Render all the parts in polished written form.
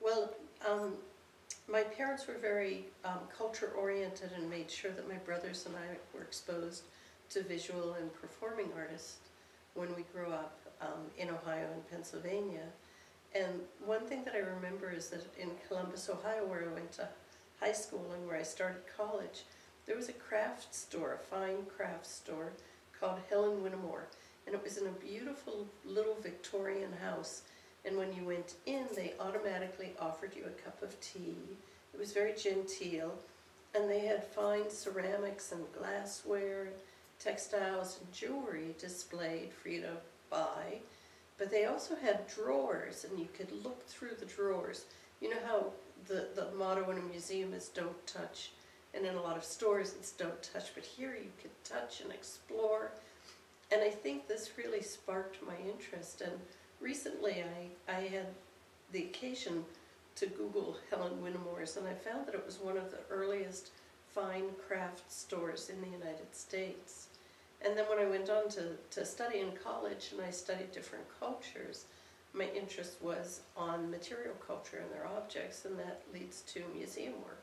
Well, my parents were very culture-oriented and made sure that my brothers and I were exposed to visual and performing artists when we grew up in Ohio and Pennsylvania. And one thing that I remember is that in Columbus, Ohio, where I went to high school and where I started college, there was a craft store, a fine craft store called Helen Whittemore. And it was in a beautiful little Victorian house. And when you went in, they automatically offered you a cup of tea. It was very genteel. And they had fine ceramics and glassware, textiles and jewelry displayed for you to buy. But they also had drawers, and you could look through the drawers. You know how the motto in a museum is don't touch, and in a lot of stores it's don't touch, but here you could touch and explore. And I think this really sparked my interest. And recently I had the occasion to Google Helen Whittemore's, and I found that it was one of the earliest fine craft stores in the United States. And then when I went on to study in college and I studied different cultures, my interest was on material culture and their objects, and that leads to museum work.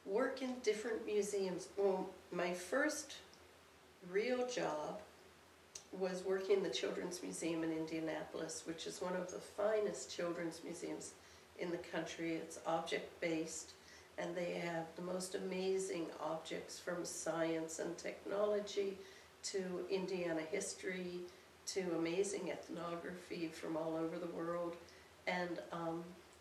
Work in different museums. Well, my first real job was working in the Children's Museum in Indianapolis, which is one of the finest children's museums in the country. It's object-based, and they have the most amazing objects from science and technology to Indiana history to amazing ethnography from all over the world. And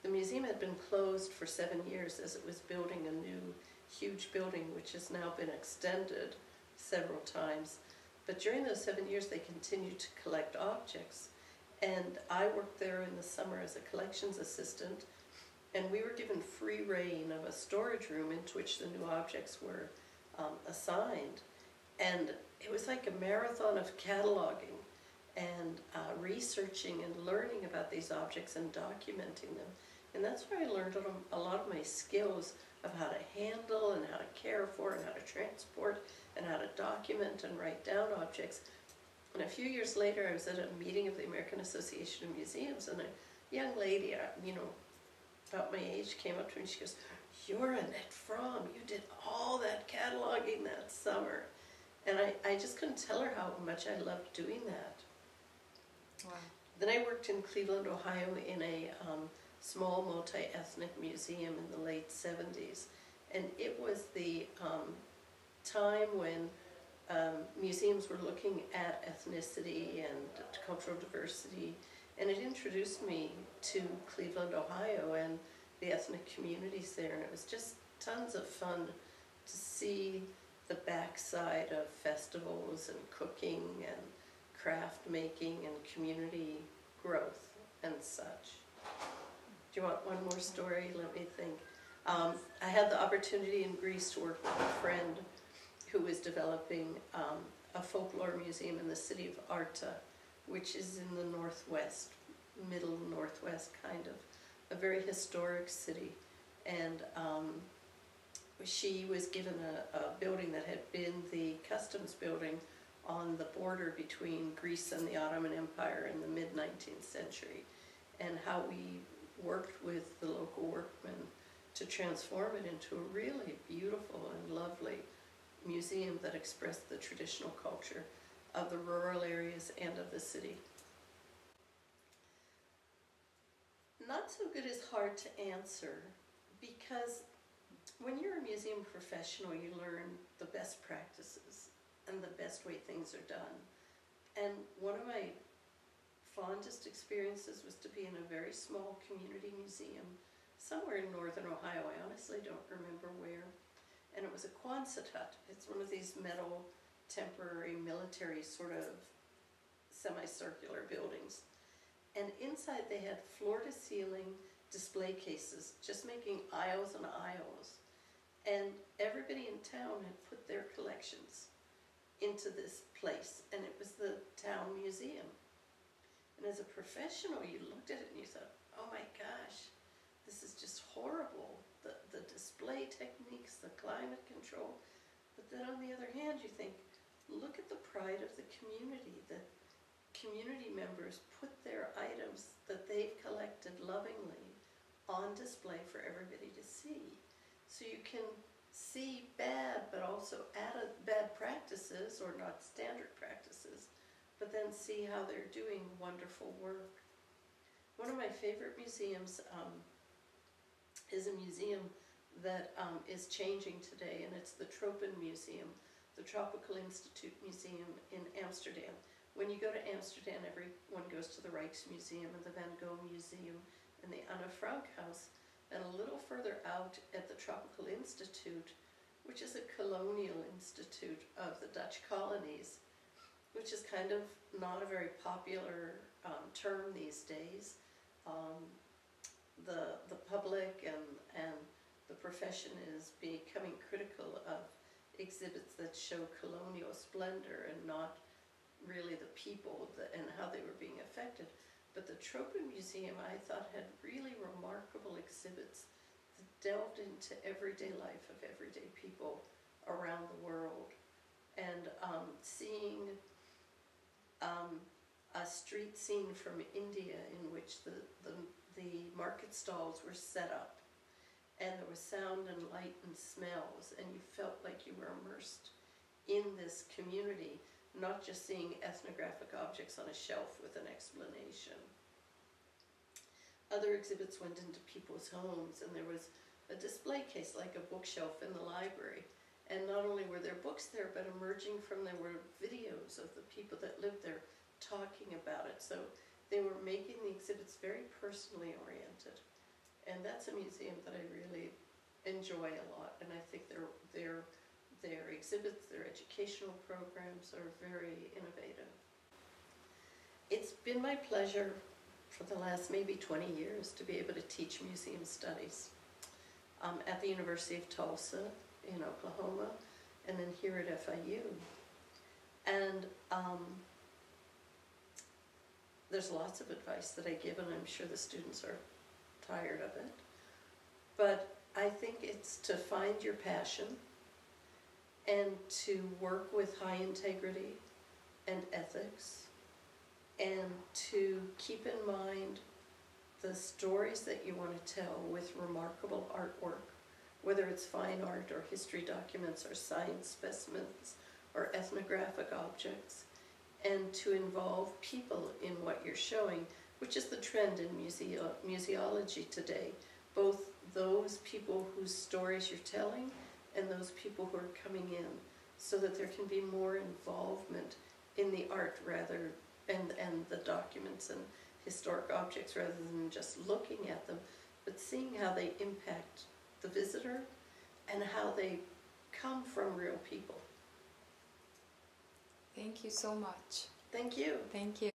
the museum had been closed for 7 years as it was building a new huge building, which has now been extended several times. But during those 7 years they continued to collect objects. And I worked there in the summer as a collections assistant, and we were given free reign of a storage room into which the new objects were assigned. And it was like a marathon of cataloging and researching and learning about these objects and documenting them. And that's where I learned a lot of my skills of how to handle and how to care for and how to transport and how to document and write down objects. And a few years later I was at a meeting of the American Association of Museums, and a young lady, about my age, came up to me and she goes, "You're Annette Fromm, you did all that cataloging that summer." And I just couldn't tell her how much I loved doing that. Wow. Then I worked in Cleveland, Ohio in a small multi-ethnic museum in the late 70s. And it was the time when museums were looking at ethnicity and cultural diversity. And it introduced me to Cleveland, Ohio and the ethnic communities there. And it was just tons of fun to see the backside of festivals and cooking and craft making and community growth and such. Do you want one more story? Let me think. I had the opportunity in Greece to work with a friend who was developing a folklore museum in the city of Arta, which is in the northwest, middle northwest kind of, a very historic city. And she was given a building that had been the customs building on the border between Greece and the Ottoman Empire in the mid-19th century, and how we worked with the local workmen to transform it into a really beautiful and lovely museum that expressed the traditional culture of the rural areas and of the city. Not so good is hard to answer, because when you're a museum professional, you learn the best practices and the best way things are done. And one of my fondest experiences was to be in a very small community museum somewhere in northern Ohio. I honestly don't remember where. And it was a Quonset hut. It's one of these metal temporary military sort of semicircular buildings. And inside they had floor-to-ceiling display cases, just making aisles and aisles. And everybody in town had put their collections into this place, and it was the town museum. And as a professional, you looked at it and you thought, oh my gosh, this is just horrible. The display techniques, the climate control. But then on the other hand, you think, look at the pride of the community. The community members put their items that they've collected lovingly on display for everybody to see. So you can see bad, but also added bad practices, or not standard practices, but then see how they're doing wonderful work. One of my favorite museums is a museum that is changing today, and it's the Tropen Museum, the Tropical Institute Museum in Amsterdam. When you go to Amsterdam, everyone goes to the Rijksmuseum and the Van Gogh Museum and the Annette Fromm House, and a little further out at the Tropical Institute, which is a colonial institute of the Dutch colonies, which is kind of not a very popular term these days. The public and the profession is becoming critical of exhibits that show colonial splendor and not really the people and how they were being affected. But the Tropen Museum, I thought, had really remarkable exhibits that delved into everyday life of everyday people around the world. And seeing a street scene from India in which the market stalls were set up, and there was sound and light and smells, and you felt like you were immersed in this community, not just seeing ethnographic objects on a shelf with an explanation. Other exhibits went into people's homes, and there was a display case like a bookshelf in the library. And not only were there books there, but emerging from there were videos of the people that lived there talking about it. So they were making the exhibits very personally oriented. And that's a museum that I really enjoy a lot, and I think their exhibits, their educational programs are very innovative. It's been my pleasure for the last maybe 20 years to be able to teach museum studies at the University of Tulsa in Oklahoma, and then here at FIU. And there's lots of advice that I give, and I'm sure the students are tired of it. But I think it's to find your passion and to work with high integrity and ethics, and to keep in mind the stories that you want to tell with remarkable artwork, whether it's fine art or history documents or science specimens or ethnographic objects, and to involve people in what you're showing, which is the trend in museology today, both those people whose stories you're telling and those people who are coming in, so that there can be more involvement in the art rather and the documents and historic objects, rather than just looking at them, but seeing how they impact the visitor and how they come from real people. Thank you so much. Thank you. Thank you.